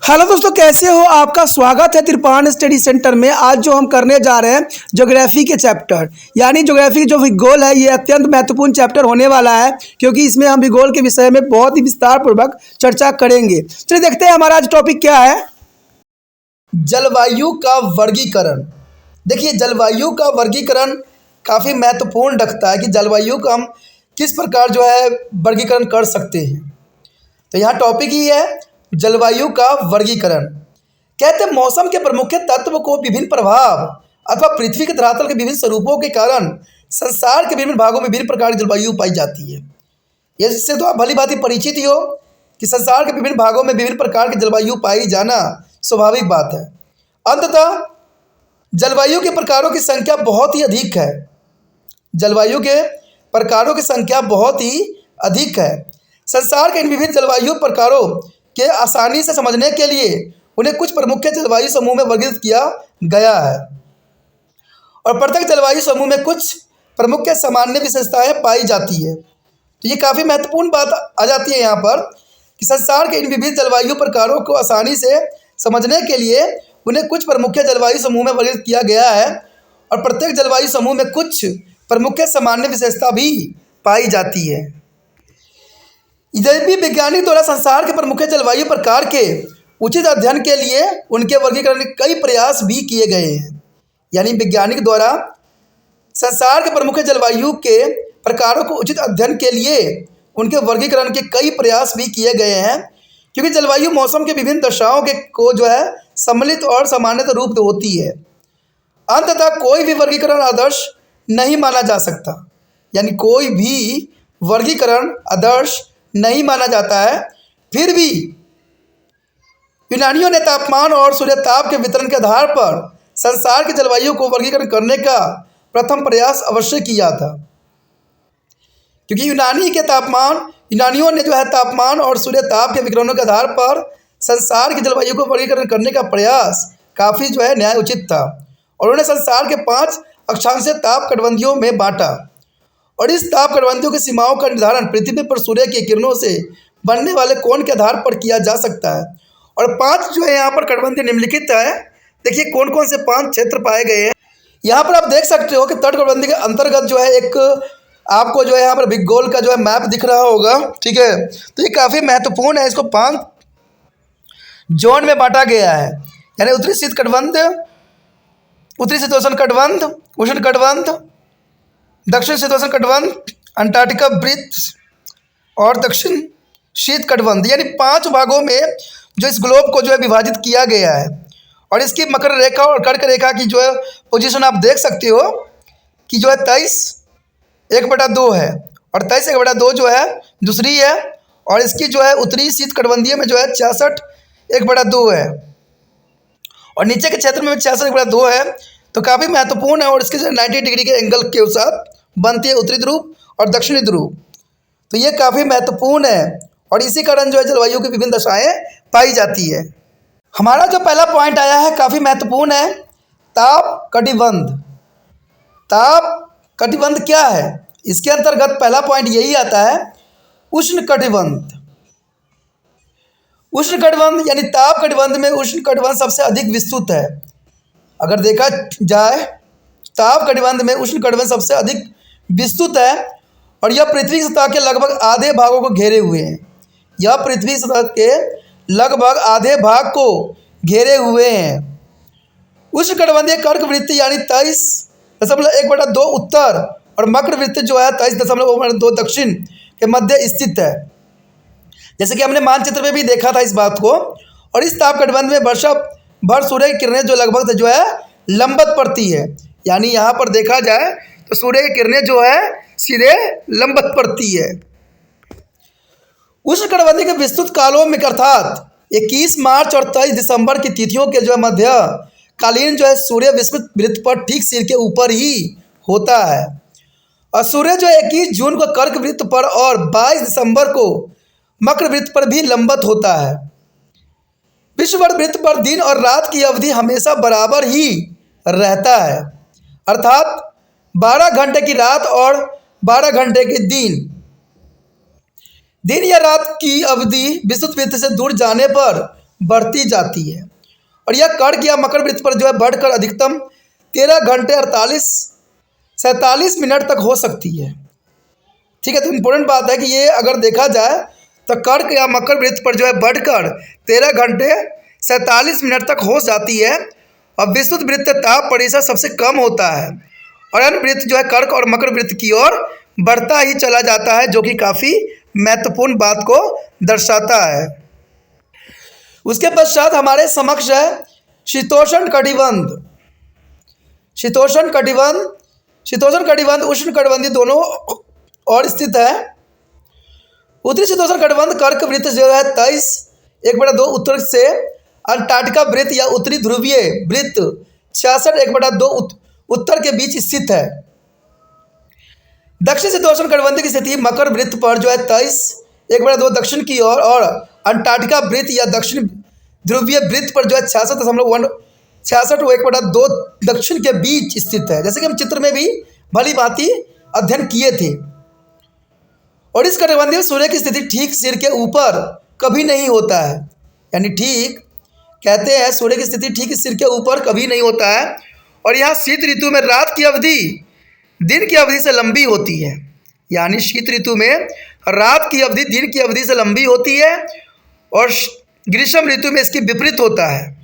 Hello दोस्तों, कैसे हो? आपका स्वागत है त्रिपाण स्टडी सेंटर में। आज जो हम करने जा रहे हैं ज्योग्राफी के चैप्टर, यानी ज्योग्राफी जो भूगोल है, ये अत्यंत महत्वपूर्ण चैप्टर होने वाला है, क्योंकि इसमें हम भूगोल के विषय में बहुत ही विस्तार पूर्वक चर्चा करेंगे। चलिए देखते हैं हमारा आज टॉपिक क्या है। जलवायु का वर्गीकरण। देखिए, जलवायु का वर्गीकरण काफ़ी महत्वपूर्ण रखता है कि जलवायु का हम किस प्रकार जो है वर्गीकरण कर सकते हैं। तो यहाँ टॉपिक ही है जलवायु का वर्गीकरण। कहते हैं मौसम के प्रमुख तत्व को विभिन्न प्रभाव अथवा पृथ्वी के धरातल के विभिन्न स्वरूपों के कारण संसार के विभिन्न भागों में विभिन्न प्रकार की जलवायु पाई जाती है। इससे तो आप भली भांति परिचित ही हो कि संसार के विभिन्न भागों में विभिन्न प्रकार की जलवायु पाई जाना स्वाभाविक बात है। अंततः जलवायु के प्रकारों की संख्या बहुत ही अधिक है। जलवायु के प्रकारों की संख्या बहुत ही अधिक है। संसार के इन विभिन्न जलवायु प्रकारों के आसानी से समझने के लिए उन्हें कुछ प्रमुख जलवायु समूह में वर्गीकृत किया गया है, और प्रत्येक जलवायु समूह में कुछ प्रमुख सामान्य विशेषताएं पाई जाती है। तो ये काफ़ी महत्वपूर्ण बात आ जाती है यहाँ पर कि संसार के इन विभिन्न जलवायु प्रकारों को आसानी से समझने के लिए उन्हें कुछ प्रमुख जलवायु समूह में वर्गीकृत किया गया है, और प्रत्येक जलवायु समूह में कुछ प्रमुख सामान्य विशेषता भी पाई जाती है। भी वैज्ञानिक द्वारा संसार के प्रमुख जलवायु प्रकार के उचित अध्ययन के लिए उनके वर्गीकरण के कई प्रयास भी किए गए हैं। यानी वैज्ञानिक द्वारा संसार के प्रमुख जलवायु के प्रकारों को उचित अध्ययन के लिए उनके वर्गीकरण के कई प्रयास भी किए गए हैं, क्योंकि जलवायु मौसम के विभिन्न दशाओं के को जो है सम्मिलित और सामान्यतः रूप होती है। अंततः कोई भी वर्गीकरण आदर्श नहीं माना जा सकता, यानी कोई भी वर्गीकरण आदर्श नहीं माना जाता है। फिर भी यूनानियों ने तापमान और सूर्यताप के वितरण के आधार पर संसार की जलवायु को वर्गीकरण करने का प्रथम प्रयास अवश्य किया था, क्योंकि यूनानियों ने जो है तापमान और सूर्यताप के विकिरणों के आधार पर संसार की जलवायु को वर्गीकरण करने का प्रयास काफ़ी जो है न्याय उचित था, और उन्होंने संसार के 5 अक्षांशीय ताप कटबंधियों में बांटा, और इस ताप कटबंधियों की सीमाओं का निर्धारण पृथ्वी पर सूर्य की किरणों से बनने वाले कोण के आधार पर किया जा सकता है। और 5 जो है यहाँ पर कटबंधी निम्नलिखित है। देखिए कौन कौन से 5 क्षेत्र पाए गए हैं। यहाँ पर आप देख सकते हो कि तट कटबंधी के अंतर्गत जो है एक आपको जो है यहाँ पर भूगोल का जो है मैप दिख रहा होगा, ठीक है। तो ये काफ़ी महत्वपूर्ण है। इसको 5 जोन में बांटा गया है, यानी उत्तरी शीत कटबंध, उत्तरी शीतोष्ण कटबंध, उष्ण कटबंध, दक्षिण शीतोष्ण कटबंध, अंटार्कटिका वृत्त और दक्षिण शीत कटबंध, यानी 5 भागों में जो इस ग्लोब को जो है विभाजित किया गया है। और इसकी मकर रेखा और कर्क रेखा की जो है पोजीशन आप देख सकते हो कि जो है 23/1/2 है, और 23/1/2 जो है दूसरी है, और इसकी जो है उत्तरी शीत कटबंधीय में जो है 66/1/2 है, और नीचे के क्षेत्र में 66/2 है। तो काफ़ी महत्वपूर्ण है, और इसके जो 90 डिग्री के एंगल के साथ बनती है उत्तरी ध्रुव और दक्षिणी ध्रुव। तो ये काफ़ी महत्वपूर्ण है, और इसी कारण जो है जलवायु की विभिन्न दशाएं पाई जाती है। हमारा जो पहला पॉइंट आया है काफ़ी महत्वपूर्ण है, ताप कटिबंध। ताप कटिबंध क्या है? इसके अंतर्गत पहला पॉइंट यही आता है, उष्ण कटिबंध। उष्ण कटिबंध यानी ताप कटिबंध में उष्ण कटिबंध सबसे अधिक विस्तृत है। अगर देखा जाए ताप कटिबंध में उष्ण कटिबंध सबसे अधिक विस्तृत है, और यह पृथ्वी की सतह के लगभग आधे भागों को घेरे हुए हैं। यह पृथ्वी सतह के लगभग आधे भाग को घेरे हुए हैं। उष्ण कटिबंधीय कर्क वृत्त यानी 23.1/2 उत्तर और मकर वृत्त जो है 23.2 दक्षिण के मध्य स्थित है। जैसे कि हमने मानचित्र में भी देखा था इस बात को। और इस ताप कटिबंध में वर्षा भर सूर्य की किरणें जो लगभग जो है लंबवत पड़ती है, यानी यहाँ पर देखा जाए तो सूर्य की किरणें जो है सीधे लंबवत पड़ती है। उष्ण कटिबंधीय के विस्तृत कालों में अर्थात 21 मार्च और 23 दिसंबर की तिथियों के जो है मध्य कालीन जो है सूर्य विषुवत वृत्त पर ठीक सिर के ऊपर ही होता है, और सूर्य जो 21 जून को कर्क वृत्त पर और 22 दिसंबर को मकर वृत्त पर भी लंबवत होता है। विषुवत वृत्त पर दिन और रात की अवधि हमेशा बराबर ही रहता है, अर्थात 12 घंटे की रात और 12 घंटे के दिन या रात की अवधि विषुवत वृत्त से दूर जाने पर बढ़ती जाती है और यह कर्क या मकर वृत्त पर जो है बढ़कर अधिकतम 13 घंटे 47 मिनट तक हो सकती है। ठीक है, तो इम्पोर्टेंट बात है कि ये अगर देखा जाए तो कर्क या मकर वृत्त पर जो है बढ़कर 13 घंटे 47 मिनट तक हो जाती है और विषुवत वृत्त ताप परिसर सबसे कम होता है और अन्य वृत्त जो है कर्क और मकर वृत्त की ओर बढ़ता ही चला जाता है, जो कि काफ़ी महत्वपूर्ण बात को दर्शाता है। उसके पश्चात हमारे समक्ष है शीतोष्ण कटिबंध। शीतोष्ण कटिबंध उष्ण कटिबंधीय दोनों और स्थित है। उत्तरी शीतोष्ण कटिबंध कर्क वृत्त जो है 23/2 उत्तर से अंटार्कटिका वृत्त या उत्तरी ध्रुवीय वृत्त 66/2 उत्तर के बीच स्थित है। दक्षिण शीतोष्ण कटिबंध की स्थिति मकर वृत्त पर जो है 23/2 दक्षिण की ओर और अंटार्कटिका वृत्त या दक्षिण ध्रुवीय वृत्त पर जो है 66/2 दक्षिण के बीच स्थित है, जैसे कि हम चित्र में भी भली भांति अध्ययन किए थे। और इस कटिबंध में सूर्य की स्थिति ठीक सिर के ऊपर कभी नहीं होता है, यानी ठीक कहते हैं सूर्य की स्थिति ठीक सिर के ऊपर कभी नहीं होता है। और यहाँ शीत ऋतु में रात की अवधि दिन की अवधि से लंबी होती है, यानी शीत ऋतु में रात की अवधि दिन की अवधि से लंबी होती है और ग्रीष्म ऋतु में इसकी विपरीत होता है।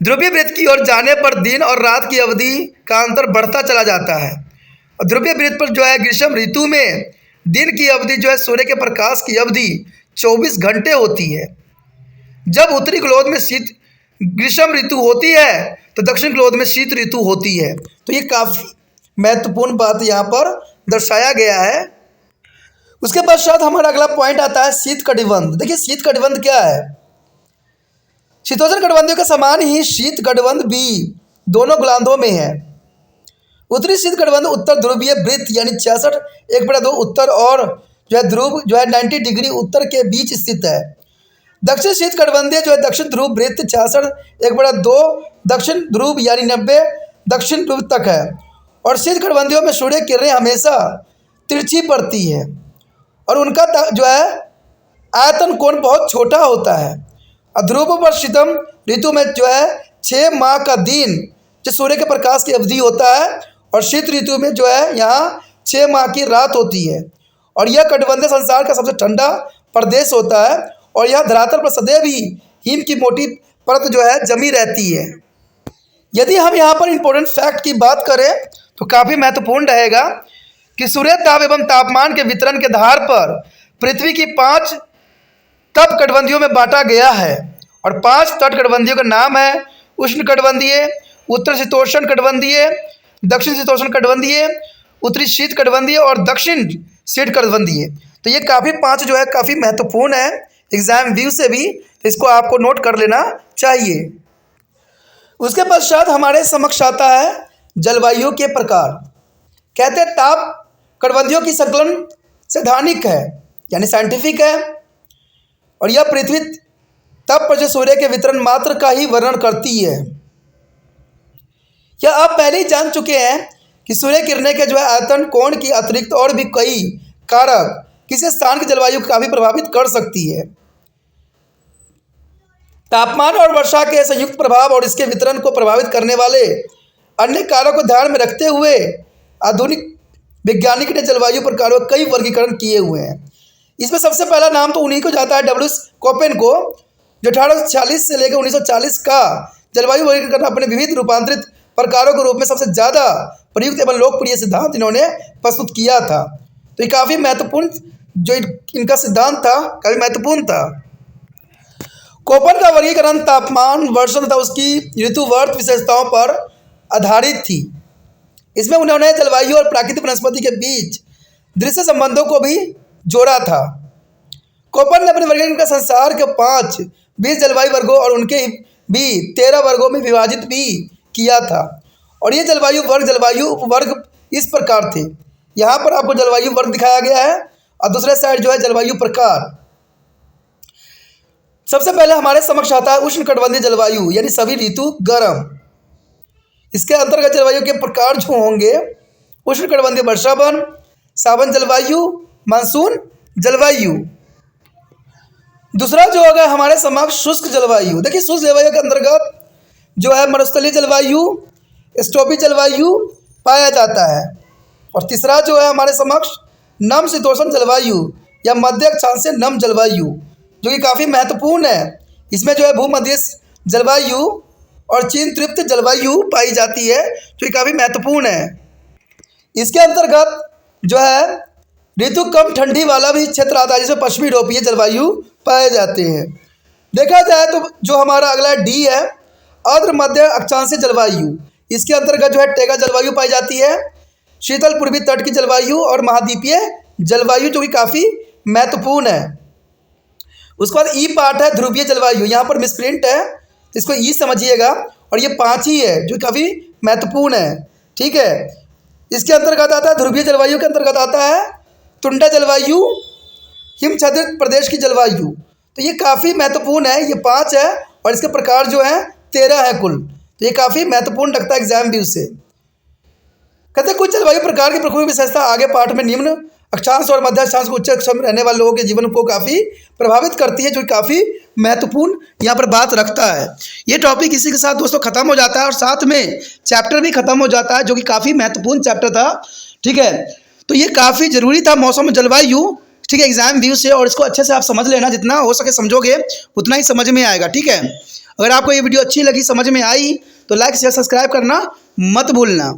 ध्रुवीय वृत्त की ओर जाने पर दिन और रात की अवधि का अंतर बढ़ता चला जाता है और ध्रुवीय वृत्त पर जो है ग्रीष्म ऋतु में दिन की अवधि जो है सूर्य के प्रकाश की अवधि 24 घंटे होती है। जब उत्तरी गोलार्ध में ग्रीष्म ऋतु होती है तो दक्षिण गोलार्ध में शीत ऋतु होती है। तो ये काफ़ी महत्वपूर्ण बात यहाँ पर दर्शाया गया है। उसके पश्चात हमारा अगला पॉइंट आता है शीत कटिबंध। देखिए शीत कटिबंध क्या है। शीतोष्ण कटिबंधियों के समान ही शीत कटिबंध भी दोनों गोलार्धों में है। उत्तरी शीत कटिबंध उत्तर ध्रुवीय वृत्त यानी 66/2 उत्तर और जो है ध्रुव जो है 90 डिग्री उत्तर के बीच स्थित है। दक्षिण शीत कटिबंधीय जो है दक्षिण ध्रुव वृत्त 66/2 दक्षिण ध्रुव यानी 90 दक्षिण ध्रुव तक है और शीत कटिबंधियों में सूर्य किरणें हमेशा तिरछी पड़ती है और उनका जो है आयतन कोण बहुत छोटा होता है। ध्रुव पर शीतम ऋतु में जो है 6 माह का दिन जो सूर्य के प्रकाश की अवधि होता है और शीत ऋतु में जो है यहाँ 6 माह की रात होती है और यह कटिबंध संसार का सबसे ठंडा प्रदेश होता है और यह धरातल पर सदैव ही हिम की मोटी परत जो है जमी रहती है। यदि हम यहाँ पर इम्पोर्टेंट फैक्ट की बात करें तो काफ़ी महत्वपूर्ण रहेगा कि सूर्य ताप एवं तापमान के वितरण के आधार पर पृथ्वी की 5 तप कटिबंधियों में बांटा गया है और 5 तट कटिबंधियों का नाम है उष्ण कटिबंधीय, उत्तर शीतोष्ण कटिबंधीय, दक्षिण शीतोष्ण कटिबंधीय, उत्तरी शीत कटिबंधीय और दक्षिण शीत कटिबंधीय। तो ये काफ़ी 5 जो है काफ़ी महत्वपूर्ण है एग्जाम व्यू से भी, तो इसको आपको नोट कर लेना चाहिए। उसके पश्चात हमारे समक्ष आता है जलवायु के प्रकार। कहते हैं ताप कटिबंधियों की संकलन सैद्धांतिक है यानी साइंटिफिक है और यह पृथ्वी तप पर जो सूर्य के वितरण मात्र का ही वर्णन करती है। यह आप पहले ही जान चुके हैं कि सूर्य किरणें के जो है आयतन कोण की अतिरिक्त और भी कई कारक किसी स्थान की जलवायु को काफ़ी प्रभावित कर सकती है। तापमान और वर्षा के संयुक्त प्रभाव और इसके वितरण को प्रभावित करने वाले अन्य कारकों को ध्यान में रखते हुए आधुनिक वैज्ञानिक ने जलवायु प्रकारों के कई वर्गीकरण किए हुए हैं। इसमें सबसे पहला नाम तो उन्हीं को जाता है डब्ल्यू कोपेन को, जो 1846 से लेकर 1940 का जलवायु वर्गीकरण अपने विविध रूपांतरित प्रकारों के रूप में सबसे ज़्यादा प्रयुक्त एवं लोकप्रिय सिद्धांत इन्होंने प्रस्तुत किया था। तो ये काफ़ी महत्वपूर्ण जो इनका सिद्धांत था काफ़ी महत्वपूर्ण था। कोपन का वर्गीकरण तापमान, वर्षा तथा उसकी ऋतुवर्त विशेषताओं पर आधारित थी। इसमें उन्होंने जलवायु और प्राकृतिक वनस्पति के बीच दृश्य संबंधों को भी जोड़ा था। कोपन ने अपने वर्गीकरण का संसार के 20 जलवायु वर्गों और उनके भी 13 वर्गों में विभाजित भी किया था और ये जलवायु वर्ग इस प्रकार थे। यहाँ पर आपको जलवायु वर्ग दिखाया गया है और दूसरे साइड जो है जलवायु प्रकार। सबसे पहले हमारे समक्ष आता है उष्ण कटिबंधीय जलवायु यानी सभी ऋतु गर्म। इसके अंतर्गत जलवायु के प्रकार जो होंगे उष्ण कटिबंधीय वर्षावन, सावन जलवायु, मानसून जलवायु। दूसरा जो होगा हमारे समक्ष शुष्क जलवायु। देखिए शुष्क जलवायु के अंतर्गत जो है मरुस्थलीय जलवायु, स्ट्रॉपी जलवायु पाया जाता है। और तीसरा जो है हमारे समक्ष नम शीतोष्ण जलवायु या मध्य अक्षांशीय नम जलवायु, जो कि काफ़ी महत्वपूर्ण है। इसमें जो है भूमध्य जलवायु और चीन तृप्त जलवायु पाई जाती है, जो कि काफ़ी महत्वपूर्ण है। इसके अंतर्गत जो है ऋतु कम ठंडी वाला भी क्षेत्र आता है, जिसमें पश्चिमी यूरोपीय जलवायु पाए जाते हैं। देखा जाए तो जो हमारा अगला डी है आर्द्र मध्य अक्षांशीय जलवायु। इसके अंतर्गत जो है टेगा जलवायु पाई जाती है, शीतल पूर्वी तट की जलवायु और महाद्वीपीय जलवायु, जो कि काफ़ी महत्वपूर्ण है। उसके बाद ई पार्ट है ध्रुवीय जलवायु। यहाँ पर मिसप्रिंट है तो इसको ई समझिएगा, और ये 5 ही है जो काफ़ी महत्वपूर्ण है। ठीक है, इसके अंतर्गत आता है ध्रुवीय जलवायु के अंतर्गत आता है तुंडा जलवायु, हिमछादित प्रदेश की जलवायु। तो ये काफ़ी महत्वपूर्ण है, ये 5 है और इसके प्रकार जो है 13 है कुल। तो ये काफ़ी महत्वपूर्ण लगता है एग्जाम व्यू से। कहते हैं कुछ जलवायु प्रकार की प्रमुख विशेषता आगे पाठ में निम्न अक्षांश और मध्य अक्षांश को उच्च अक्षांश में रहने वाले लोगों के जीवन को काफ़ी प्रभावित करती है, जो काफ़ी महत्वपूर्ण यहाँ पर बात रखता है। ये टॉपिक इसी के साथ दोस्तों खत्म हो जाता है और साथ में चैप्टर भी खत्म हो जाता है, जो कि काफ़ी महत्वपूर्ण चैप्टर था। ठीक है, तो ये काफ़ी ज़रूरी था मौसम जलवायु। ठीक है, एग्जाम व्यू से, और इसको अच्छे से आप समझ लेना, जितना हो सके समझोगे उतना ही समझ में आएगा। ठीक है, अगर आपको ये वीडियो अच्छी लगी, समझ में आई, तो लाइक शेयर सब्सक्राइब करना मत भूलना।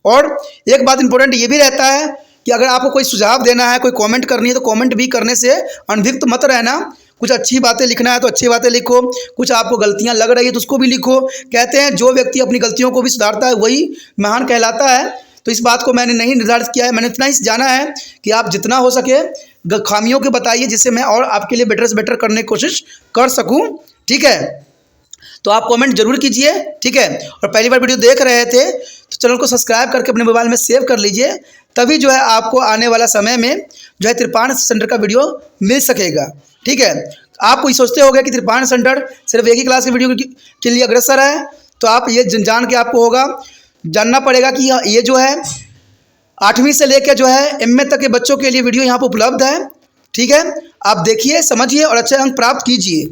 और एक बात इंपॉर्टेंट ये भी रहता है कि अगर आपको कोई सुझाव देना है, कोई कमेंट करनी है, तो कमेंट भी करने से अनभिज्ञ मत रहना। कुछ अच्छी बातें लिखना है तो अच्छी बातें लिखो, कुछ आपको गलतियां लग रही है तो उसको भी लिखो। कहते हैं जो व्यक्ति अपनी गलतियों को भी सुधारता है वही महान कहलाता है। तो इस बात को मैंने नहीं निर्धारित किया है, मैंने इतना ही जाना है कि आप जितना हो सके खामियों के बताइए, जिससे मैं और आपके लिए बेटर से बेटर करने की कोशिश कर सकूँ। ठीक है, तो आप कमेंट जरूर कीजिए। ठीक है, और पहली बार वीडियो देख रहे थे तो चैनल को सब्सक्राइब करके अपने मोबाइल में सेव कर लीजिए, तभी जो है आपको आने वाला समय में जो है त्रिपाण सेंटर का वीडियो मिल सकेगा। ठीक है, आप कोई सोचते होंगे कि त्रिपाण सेंटर सिर्फ एक ही क्लास की वीडियो के लिए अग्रसर है, तो आप ये जान के आपको होगा जानना पड़ेगा कि ये जो है 8वीं से लेकर जो है MA तक के बच्चों के लिए वीडियो यहाँ पर उपलब्ध है। ठीक है, आप देखिए, समझिए और अच्छे अंक प्राप्त कीजिए।